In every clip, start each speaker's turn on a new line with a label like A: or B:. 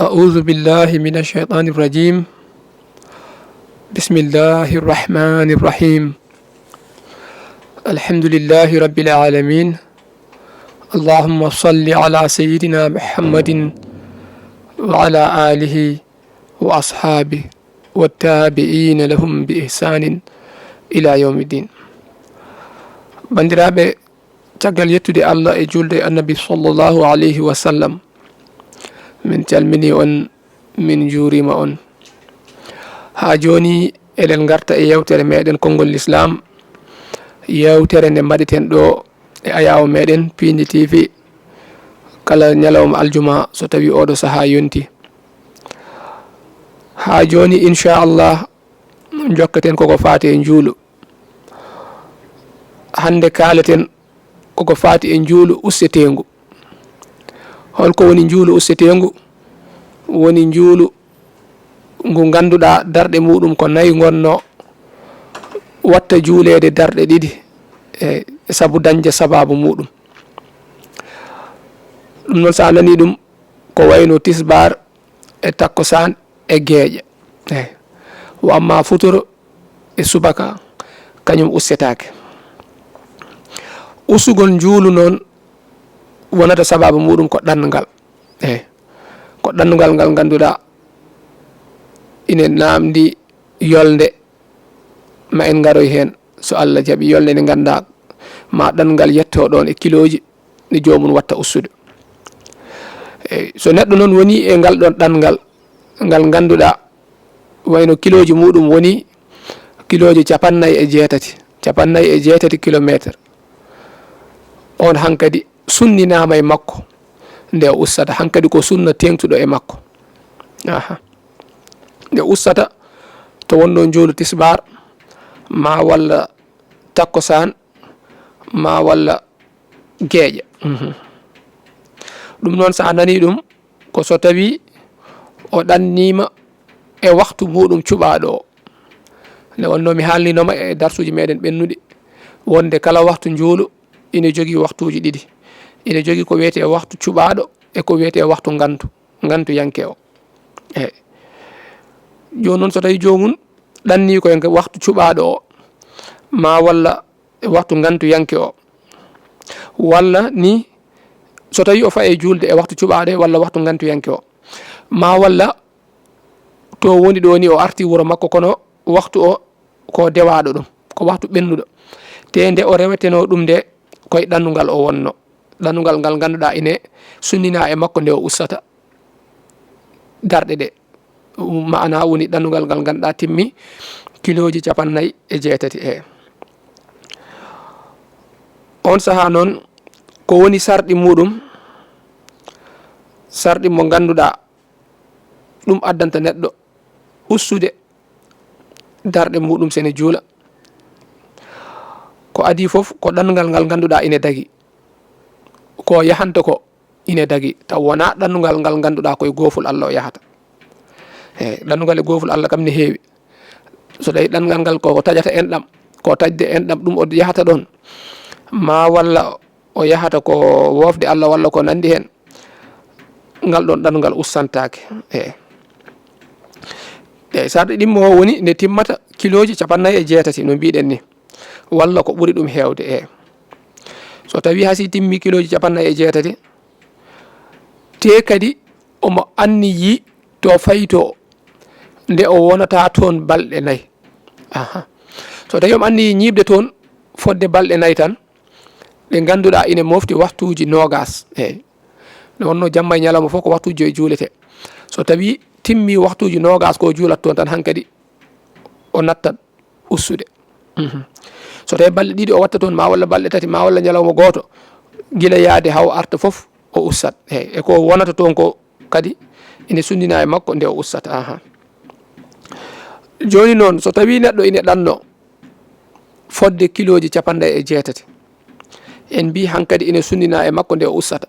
A: أعوذ بالله من الشيطان الرجيم. بسم الله الرحمن الرحيم. الحمد لله رب العالمين. اللهم صل على سيدنا محمد وعلى آله وأصحابه والتابعين لهم بإحسان إلى يوم الدين. بندرابي تقال يتدي الله جلد النبي صلى الله عليه وسلم من تلمني من جوري ما ها جوني eɗen garta e yewtere meɗen konngol l'islam, yewtere nde mbaɗiten ɗo e ayawo meɗen Pindi TV kala ñalawma aljuma so tawi oɗo saaha yonti. Ha joni inchallah jokkaten koko fati e juulu. Hande kaleten koko fati e juulu ussetengu. Holko woni juulu ussetengu? Woni juulu ngu ganduɗa darɗe muɗum ko nayi gonno, watta juulede darɗe ɗiɗi e sabu dañde sababu muɗum. ɗum noon sa nani ɗum ko wayno tisbar e takkosan e geeƴa. Wa amma futuro e subaka kañum ussetake. Usugol juulu noon wonata sababu muɗum ko ɗanngal. Ko ɗanngal ngal ganduɗa ine namdi yolde ma en garoy hen so Allah jaaɓi. Yolde nde ganda ma ɗanngal yetto ɗon e kiloji ɗi jomum watta ussude. So neɗɗo noon woni e ngal ɗon ɗanngal ngal ganduɗa wayno kiloji muɗum woni kiloji 96 kilométre, on hankadi sunninama e makko nde ussata. Hankadi ko sunna tengtuɗo e makko. nde ussata to wonno joolu tisbar ma walla takkosan ma walla geeƴa. ɗum noon sa nani ɗum ko so tawi o ɗannima e waktu muɗum cuɓaɗo o. nde wonno mi haalninoma e darsuji meɗen ɓennuɗi wonde kala waktu joolu ine jogui waktuji ɗiɗi. ine jogui ko wiyete waktu cuɓaɗo e ko wiyete waktu gantu yanke o. joni noon so tawi jomum ɗanni koye waktu cuɓaɗo o ma walla waktu gantu yanke o, walla ni so tawi o faye julde e waktu cuɓaɗo walla waktu gantu yanke o, ma walla to woni ɗo ni o arti wuuro makko kono waktu o ko dewaɗo ɗum, ko waktu ɓennuɗo. te nde o reweteno ɗum nde koye ɗannugal o wonno. ɗannugal ngal ganduɗa ine sunnina e makko nde o ussata darɗe ɗe. Maana woni ɗannugal ngal ganduɗa timmi kiloji 96. On saaha noon ko woni sarɗi muɗum, sarɗi mo ganduɗa ɗum addanta neɗɗo ussude darɗe muɗum sene juula. ko adi foof ko ɗannugal ngal ganduɗa ine dagi, ko yahanta ko ine dagi, taw wona ɗannugal ngal ganduɗa koye gooful Allah o yahata. ɗannugal e gooful Allah kam ne heewi. so tawi ɗanngal ngal koko taƴata enɗam, ko taƴde enɗam ɗum o yahata ɗon, ma walla o yahata ko wofde Allah walla ko nandi hen, ngal ɗon ɗanngal ussantake. sarɗi ɗimmo o woni nde timmata kiloji 96 no mbiɗen ni, walla ko ɓuri ɗum hewde. so tawi hasi timmi kiloji 96 te kadi omo anniyi to fayto nde o wonata toon balɗe 4. so tawi omo anniyi ñibde toon fodde balɗe 4 tan ɗe ganduɗa ine mofti waktuji nogas. nde wonno jamma e ñalawma fof ko waktuji joyi juulete. so tawi timmi waktuji nogas ko juulat toon tan hankadi o nattat ussude. so tawi balɗe ɗiɗi o watta toon, ma walla balɗe 3 ma walla ñalawma goto, guila yaade haw arta foof o ussat. e ko wonata toon ko kadi ine sunnina e makko nde o ussata. joni noon so tawi neɗɗo ine ɗanno fodde kiloji 96, en mbi hankadi ine sunnina e makko nde o ussata.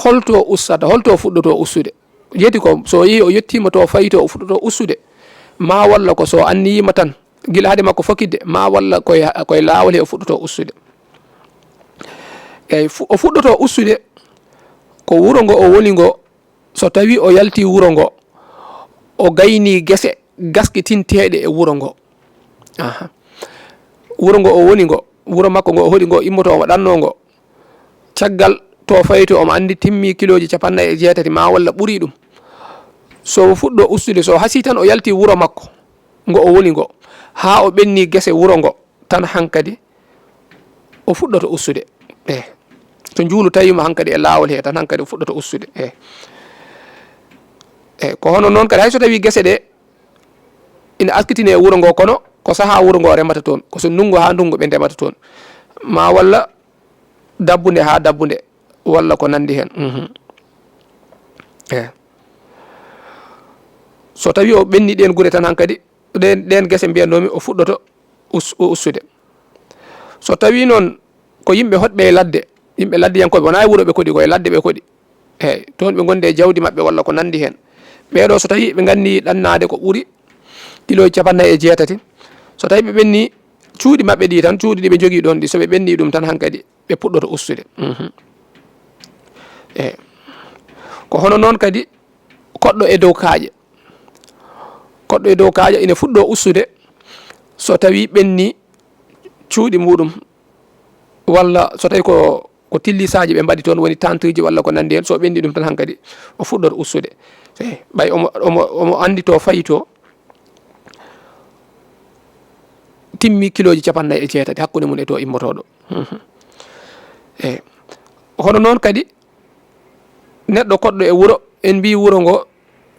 A: holto ussata, holto fuɗɗoto ussude? yeti ko so yi o yettima to fayito o fuɗɗoto ussude, ma walla ko so anniyima tan gila haade makko fokidde, ma walla koye lawol he o fuɗɗoto ussude. o fuɗɗoto ussude ko wuro ngo o woni ngo so tawi o yalti wuro ngo o gayni gese gaskitinteɗe e wuro ngo wuro ngo o woni ngo wuro makko ngo o hoɗi ngo immoto omo ɗanno ngo caggal to fayto omo andi timmi kiloji 98 ma walla ɓuri ɗum so fuɗɗo ustude so hasi tan o yalti wuro makko ngo o woni ngo ha o ɓenni gese wuro ngo tan hankadi o fuɗɗoto ustude so njuulu tawima hankadi e laawol he tan hankadi o fuɗɗoto ustude ko hono noon kadi hay so tawi gese ɗe ina askitine e wuro ngo kono ko saha wuro ngo remata toon ko so ndungu ha ndungu ɓe ndemata toon ma walla dabbunde ha dabbunde walla ko nandi hen so tawi o ɓenni ɗen gure tan hankadi ɗen gese mbiyannomi o fuɗɗoto ustude so tawi noon ko yimɓe hotɓe e ladde yimɓe laddiyankoɓe wona e wuro ɓe koɗi koye ladde ɓe koɗi toon ɓe gonde jawdi maɓɓe walla ko nandi hen ɓeɗo so tawi ɓe ganni ɗannade ko ɓuuri kiloji 98 so tawi ɓe ɓenni cuuɗi maɓɓe ɗi tan cuuɗi ɗi ɓe jogui ɗon ɗi soɓe ɓenni ɗum tan hankadi ɓe puɗɗoto ustude ko hono noon kadi koɗɗo e dow kaaƴe ina fuɗɗo ustude so tawi ɓenni cuuɗi muɗum walla so tawi ko tillisaji ɓe mbaɗi toon woni tantuji walla ko nandi hen so ɓenni ɗum tan hankadi o fuɗɗoto ustude ɓay omo andi to fayi to timmi kiloji 98 hakkude mum e to immotoɗo hono noon kadi neɗɗo koɗɗo e wuro en mbi wuro ngo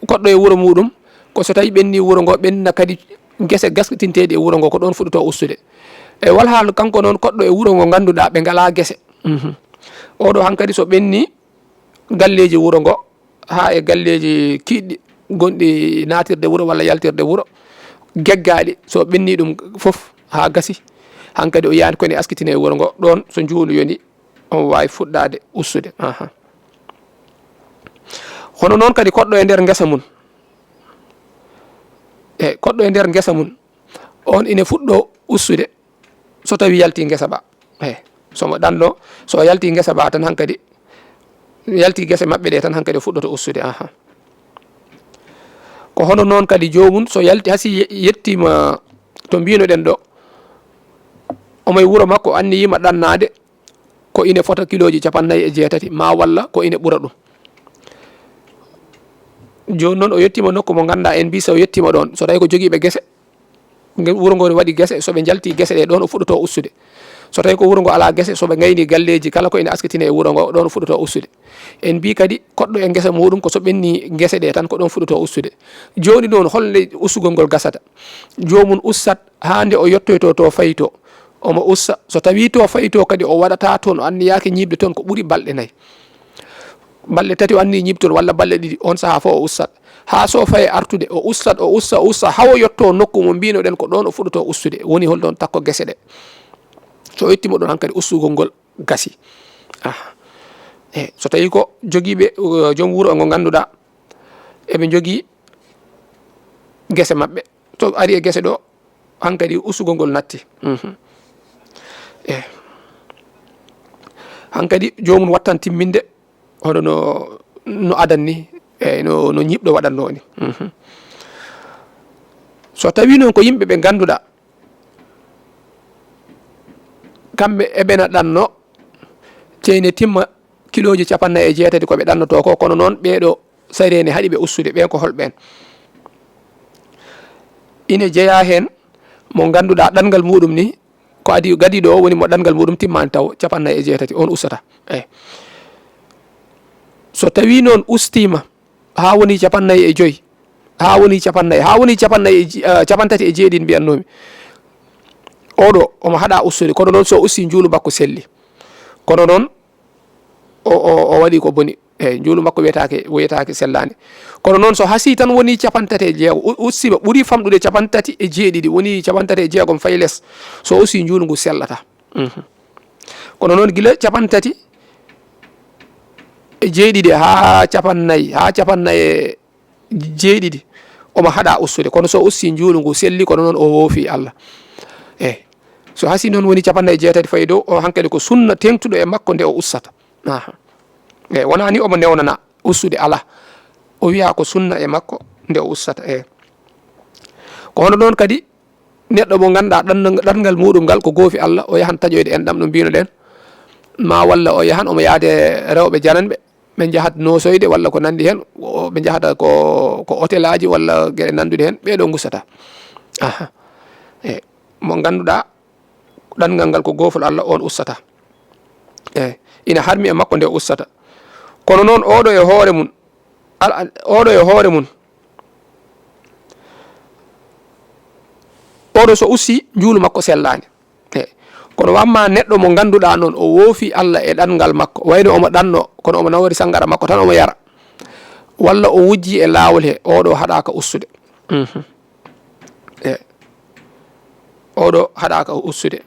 A: koɗɗo e wuro muɗum ko so tawi ɓenni wuro ngo ɓenna kadi gese gaskitinteɗi e wuro ngo ko ɗon fuɗɗoto ustude wal haal kanko noon koɗɗo e wuro ngo ganduɗa ɓe ngala gese oɗo hankadi so ɓenni galleji wuro ngo ha e galleji kiɗɗi gonɗi natirde wuro walla yaltirde wuro geggaɗi so ɓenni ɗum foof ha gasi hankadi o yaani kone askitine e wuro ngo ɗon so njuulu yoni on wawi fuɗɗade ustude hono noon kadi koɗɗo e nder ngesa mum koɗɗo e nder ngesa mum on ina fuɗɗo ustude so tawi yalti ngesa ba somo ɗanno so yalti ngesa ba tan hankadi yalti gese maɓɓe ɗe tan hankadi fuɗɗoto ustude ko hono noon kadi jomum so yalti hasi yettima to mbinoɗen ɗo omoye wuro makko anni yima ɗannade ko ine fota kiloji 98 ma walla ko ine ɓura ɗum joni noon o yettima nokku mo ganduɗa en mbi so yettima ɗon so tawi ko joguiɓe gese wuro ngo waɗi gese soɓe jalti gese ɗe ɗon o fuɗɗoto ustude so tawi ko wuro ngo ala gese soɓe gayni galleji kala ko ene askitine e wuro ngo ɗon o fuɗɗoto ustude en mbi kadi koɗɗo e gese muɗum ko so ɓenni gese ɗe tan ko ɗon fuɗɗoto ustude joni noon holle ustugol ngol gasata jomum ustat hande o yettoyto to fayi to omo usta so tawi to fayi to kadi o waɗata toon o anniyaki ñibde toon ko ɓuuri balɗe 4 balɗe 3 o anni ñibde toon walla balɗe 2 on saaha fo o ustat ha so faye artude o ustat o usta hawo yetto nokku mo mbinoɗen ko ɗon o fuɗɗoto ustude woni hol ɗon takko gese ɗe so yettima ɗon hankkadi ustugol ngol gasi so tawi ko joguiɓe joom wuuro ngo ganduɗa eɓe jogui gese maɓɓe so ari e gese ɗo hankkadi ustugol ngol natti hankkadi jomum wattan timminde hono no adanni no ñiɓɗo waɗanno ni so tawi noon ko yimɓe ɓe ganduɗa kamɓe eɓena ɗanno ceyne timma kiloji 98 koɓe ɗannoto ko kono noon ɓeɗo sarene haaɗi ɓe ustude ɓen ko holɓen ine jeeya hen mo ganduɗa ɗangal muɗum ni ko adi gadi ɗo woni mo ɗangal muɗum timmani taw 98 on ustata so tawi noon ustima ha woni 45 ha woni 40 ha woni 37 mbiyannomi oɗo omo haɗa ustude kono noon so usti juulu makko selli kono noon o waɗi ko boni juulu makko wiyetake sellani kono noon so hasi tan woni 37 ustima ɓuuri famɗude 37 woni 36 fayi less so usti juulu ngu sellata kono noon guila 37 ha 49 omo haɗa ustude kono so usti juulu ngu selli kono noon o woofi Allah so hasi noon woni 98 fayi dow o hankkadi ko sunna tengtuɗo e makko nde o ustata wona ni omo newnana ussude ala o wiya ko sunna e makko nde o ustata ko hono non kadi neddo mo ganda ɗanngal muɗum ngal ko goofi Allah o yahan taƴoyde en ɗam no mbino ɗen ma walla o yahan omo yaade rewɓe jananɓe ɓe jahat nosoyde walla ko nandi hen ɓe jahata ko hôtel aji walla gueɗe nandude hen ɓeɗo gustata mo ganduɗa ɗanngal ngal ko goofol Allah on ustata ina harmi e makko nde ustata kono noon oɗo e hoore mum oɗo so ussi juulu makko sellani kono wamma neɗɗo mo ganduɗa noon o woofi Allah e ɗanngal makko wayno omo ɗanno kono omo nawori sangara makko tan omo yara walla o wujji e laawol he oɗo haɗaka ustude oɗo haɗaka ustude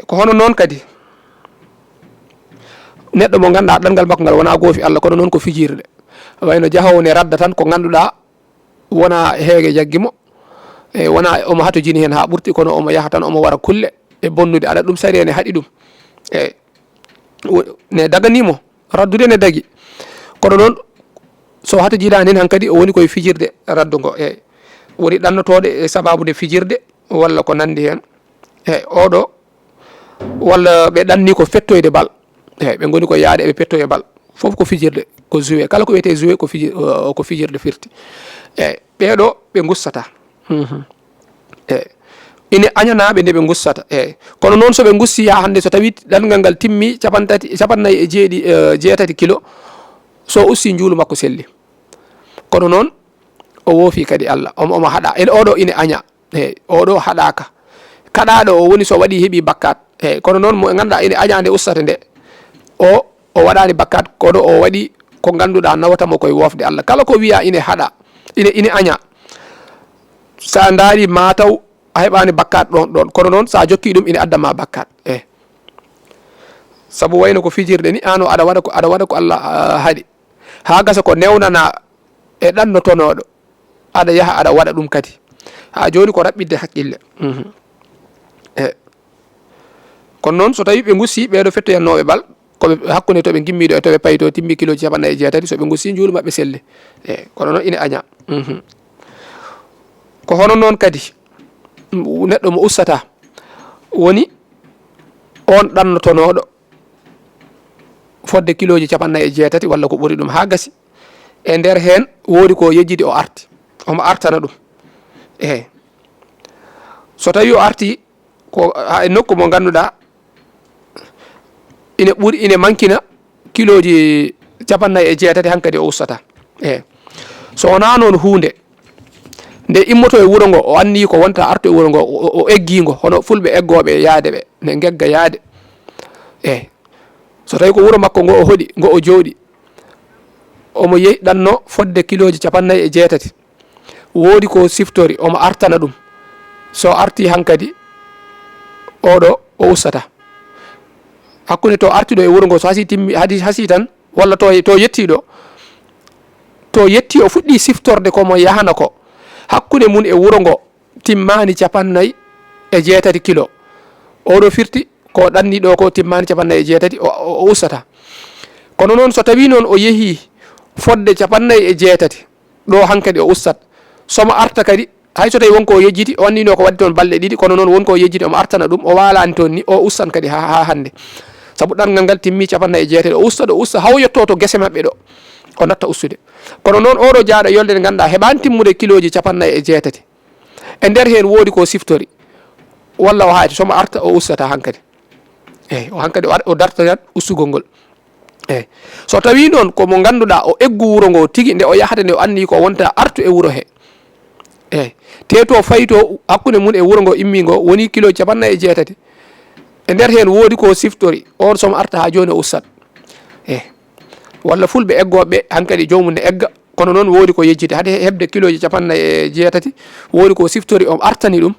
A: ko hono noon kadi neɗɗo mo ganduɗa ɗanngal makko ngal wona goofi Allah kono noon ko fijirde wayno jahowo ne radda tan ko ganduɗa wona heege jaggimo wona omo hato jini hen ha ɓurti kono omo yaha tan omo wara kulle e bonnude aɗa ɗum sari ne haɗi ɗum ne daganimo raddude ne dagi kono noon so hato jiiɗani hen hankkadi o woni koye fijirde raddugo woni ɗannotoɗe e sababude fijirde walla ko nandi hen oɗo walla ɓe ɗanni ko fettoyde bal ɓe goni ko yaade eɓe pettoye bal fof ko fijirde ko joué kala ko wiyete joué ko fijirde firti ɓeɗo ɓe gustata ine añanaɓe nde ɓe gustata kono noon soɓe gusti ha hande so tawi ɗanngal ngal timmi 47 kilo so usti juulu makko selli kono noon o woofi kadi Allah omo haɗa ene oɗo ine aña oɗo haɗaka kaɗaɗo o woni so waɗi heeɓi bakkat kono noon mo ganduɗa ine aña nde ustate nde o waɗani bakkat koɗo o waɗi ko ganduɗa nawatamo koye wofde Allah kala ko wiya ine haɗa ine aña sa daari mataw a heɓani bakkat ɗon kono noon sa jokki ɗum ine addama bakkat saabu wayno ko fijirde ni an o aɗa waɗa ko Allah haaɗi ha gasa ko newnana e ɗannotonoɗo aɗa yaha aɗa waɗa ɗum kadi ha joni ko raɓɓidde haqqille kono noon so tawi ɓe gussi ɓeɗo fettoyannoɓe bal koɓe hakkude toɓe gimmiɗo e toɓe payi to timmi kiloji 46 soɓe gussi juulu mabɓe selle kono noon ine aña ko hono noon kadi neɗɗo mo ustata woni on ɗannotonoɗo fodde kiloji 46 walla ko ɓuri ɗum ha gasi e nder hen woodi ko yejjidi o arti omo artana ɗum so tawi o arti ko e nokku mo ganduɗa ine mankina kiloji 46 hankkadi o ustata so wona noon hunde nde immoto e wuro ngo o anni ko wonta arto e wuro ngo o eggigo hono fulɓe eggoɓe yaade ɓe ne gegga yaade so tawi ko wuro makko ngo o hoɗi ngo o jooɗi omo yeyiɗanno fodde kiloji 46 woodi ko siftori omo artana ɗum so arti hankkadi oɗo o ustata hakkude to artiɗo e wuro ngo so hasi timmi hasi tan walla to yettiɗo to yetti o fuɗɗi siftorde komo yahana ko hakkude mun e wuro ngo timmani 46 kilo oɗo firti ko ɗanniɗo ko timmani 46 o ustata kono noon so tawi noon o yeehi fodde 46 ɗo hankkadi o ustat somo arta kadi hay so tawi wonko o yejjiti o annino ko waddi toon balɗe ɗiɗi kono noon wonko o yejjiti omo artana ɗum o walani toon ni o ustan kadi ha hande saabu ɗanngal ngal timmi 46 o usta haw yetto to guese mabɓe ɗo o natta ustude kono noon oɗo jaaɗo yolde nde ganduɗa heɓani timmude kiloji 46 e nder hen woodi ko siftori walla o haati somo arta o ustata hankkadi o hankkadi o dartoyan ustugol ngol so tawi noon komo ganduɗa o eggu wuro ngo tigui nde o yahata nde o anni ko wonta artu e wuro he te to fayi to hakkude mun e wuro ngo immi ngo woni kiloji 46 e nder hen woodi ko siftori on somo arta ha joni o ustat walla fulɓe eggoɓe hankkadi jomum ne egga kono noon woodi ko yejjide hade hebde kiloji 46 woodi ko siftori omo artani ɗum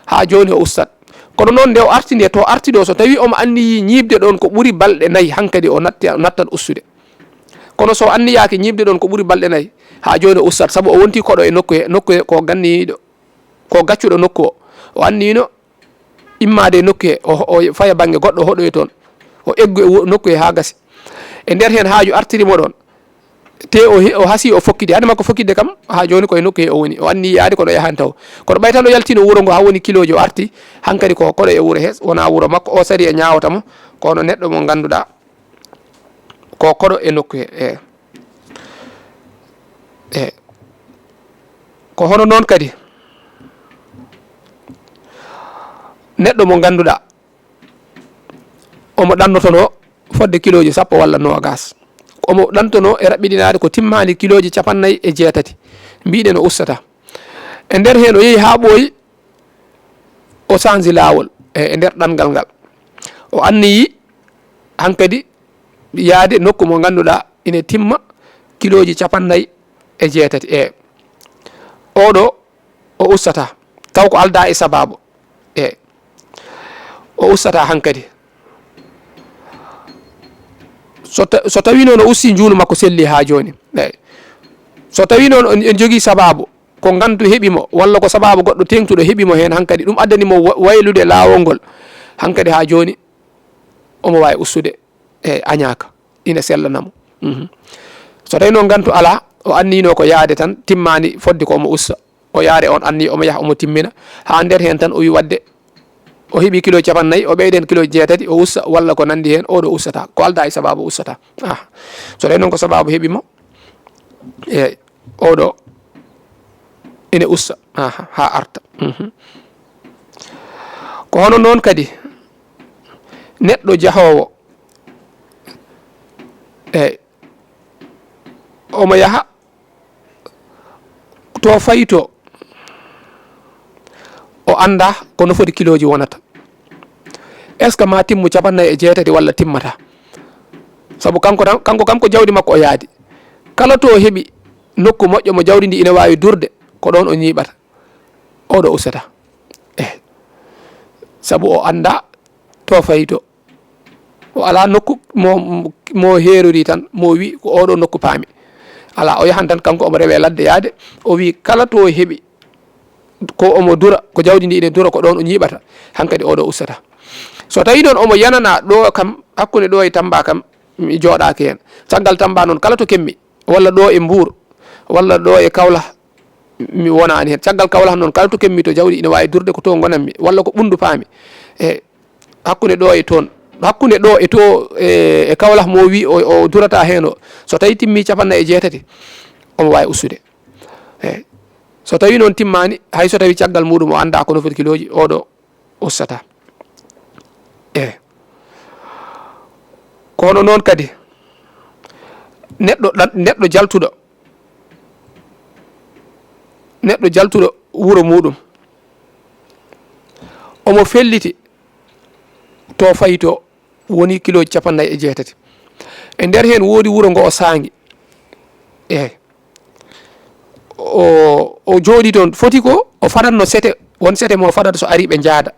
A: ha joni o ustat kono noon nde o arti nde to arti ɗo so tawi omo anniyi ñibde ɗon ko ɓuuri balɗe 4 hankkadi o nattan ustude kono so anniyaki ñibde ɗon ko ɓuuri balɗe 4 ha joni o ustat saabu o wonti koɗo e nokku he ko ganniɗo ko gaccuɗo nokku o annino immade nokku he o faya bange goɗɗo hoɗoye toon o eggu e nokku he ha gasi e nder hen haaju artirimo ɗon te o hasi o fokkide hade makko fokkide kam ha joni koye nokku he o woni o anni yaade koɗo yahan taw koɗo ɓay tan o yaltino wuuro ngo ha woni kiloji o arti hankkadi ko koɗo e wuuro he wona wuuro makko o sari e ñawatamo kono neɗɗo mo ganduɗa ko koɗo e nokku he ko hono noon kadi neɗɗo mo ganduɗa omo ɗannotono fodde kiloji sappo walla nogas omo ɗantono e raɓɓiɗinade ko timmani kiloji 46 mbiɗen o ustata e nder hen o yeehi ha ɓooyi o change lawol e nder ɗangal ngal o anniyi hankkadi yaade nokku mo ganduɗa ine timma kiloji 46 oɗo o ustata taw ko alda e sababu o ustata hankkadi so tawi noon o usti juulu makko selli ha joni so tawi noon en jogui sababu ko gandu heeɓimo walla ko sababu goɗɗo tengtuɗo heeɓimo hen hankkadi ɗum addanimo waylude lawol ngol hankkadi ha joni omo wawi ustude añaka ina sellanamo so tawi noon gantu ala o annino ko yaade tan timmani fodde ko omo usta o yaare on anni omo yaha omo timmina ha nder hen tan o wi wadde o heeɓi kiloji 40 o ɓeyden kiloji 6 o usta walla ko nandi hen oɗo ustata ko alda e sababu ustata so tawi noon ko sababu heeɓimo oɗo ine usta ha arta ko hono noon kadi neɗɗo jahowo omo yaha to fayito o anda kono foti kiloji wonata est ce que ma timmu 46 walla timmata saabu kanko kam ko jawdi makko o yaadi kala to heeɓi nokku moƴƴo mo jawdi ndi ine wawi durde ko ɗon o ñiɓata oɗo ustata saabu o anda to fayito o ala nokku mo heerori tan mo wi ko oɗo nokku paami ala o yahan tan kanko omo rewe ladde yaade o wi kala to heeɓi ko omo dura ko jawdi ndi ine dura ko ɗon o ñiɓata hankkadi oɗo ustata so tawi noon omo yanana ɗo kam hakkude ɗo e Tamba kam mi jooɗaki hen caggal Tamba noon kala to kemmi walla ɗo e Mbour walla ɗo e Kaolack mi wonani hen caggal Kaolack noon kala to kemmi to jawdi ine wawi durde ko to gonanmi walla ko ɓundu paami hakkude ɗo e toon hakkude ɗo e to e Kaolack mo wi o durata hen o so tawi timmi 46 omo wawi ustude so tawi noon timmani hay so tawi caggal muɗum o anda kono foti kiloji oɗo ustata kono noon kadi neɗɗo jaltuɗo wuuro muɗum omo felliti to fayito woni kiloji 46 e nder hen woodi wuuro ngo o saangi o jooɗi toon foti ko o fadatno sete won sete mo fadata so ari ɓe jaada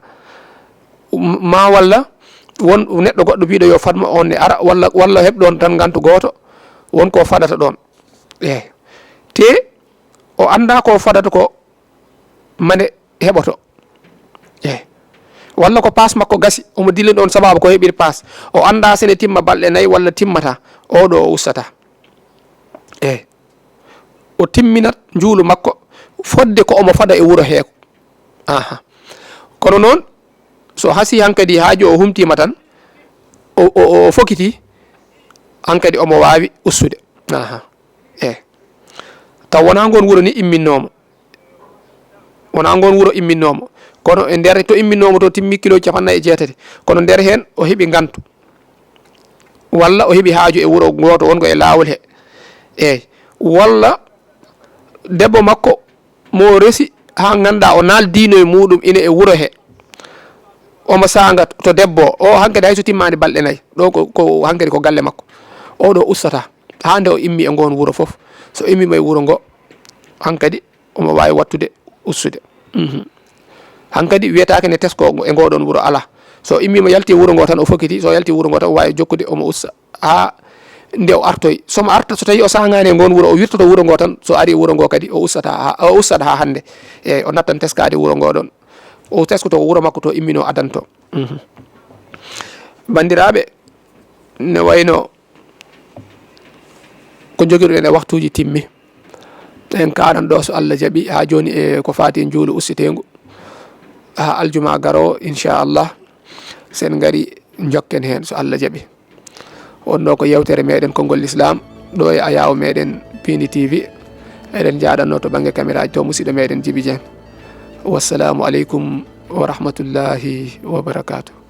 A: ma walla won neɗɗo goɗɗo mbiɗo yo fatma on ne ara walla heɓɗon tan gantu gooto wonko fadata ɗon te o anda ko fadata ko mane heɓoto walla ko paas makko gasi omo dilla ɗon sababu ko heɓiri paas o anda sene timma balɗe 4 walla timmata oɗo o ustata o timminat juulu makko fodde ko omo fada e wuuro heeko kono noon so hasi hankkadi haajo o humtima tan o fokiti hankkadi omo wawi ustude taw wona ngon wuuro ni imminnomo kono e nder to imminnomo to timmi kiloji 46 kono nder hen o heeɓi gantu walla o heeɓi haaju e wuuro goto wongo e lawol he walla debbo makko mo resi ha ganda o naaldino e muɗum ina e wuuro he omo sanga to debbo o hankkadi hay so timmani balɗe 4 ɗo ko hankkadi ko galle makko oɗo ustata hande o immi e ngon wuuro foof so immima e wuuro ngo hankkadi omo wawi wattude ustude hankkadi wiyetake ne tesko e ngoɗon wuuro ala so immima yalti e wuuro ngo tan o fokkiti so yalti wuuro ngo tan o wawi jokkude omo usta ha nde o artoy somo arta so tawi o sangani e ngon wuuro o wirtoto wuuro ngo tan so ari wuuro ngo kadi o ustata ha hande o nattan teskade wuuro ngo ɗon o tesko to wuro makko to immino adanto bandiraɓe ne wayno ko jogiruɗen e waktuji timmi en kanan ɗo so Allah jaaɓi ha joni e ko fati e juulu ussitengu ha aljuma garo inchallah sen gari jokken hen so Allah jaaɓi wonno ko yewtere meɗen konngol l'islam ɗo e ayawo meɗen Pini TV eɗen jaɗanno to banggue caméra to musidɗo meɗen Djiby Dieng wassalamu aleykum wa rahmatullahi wa barakatuh.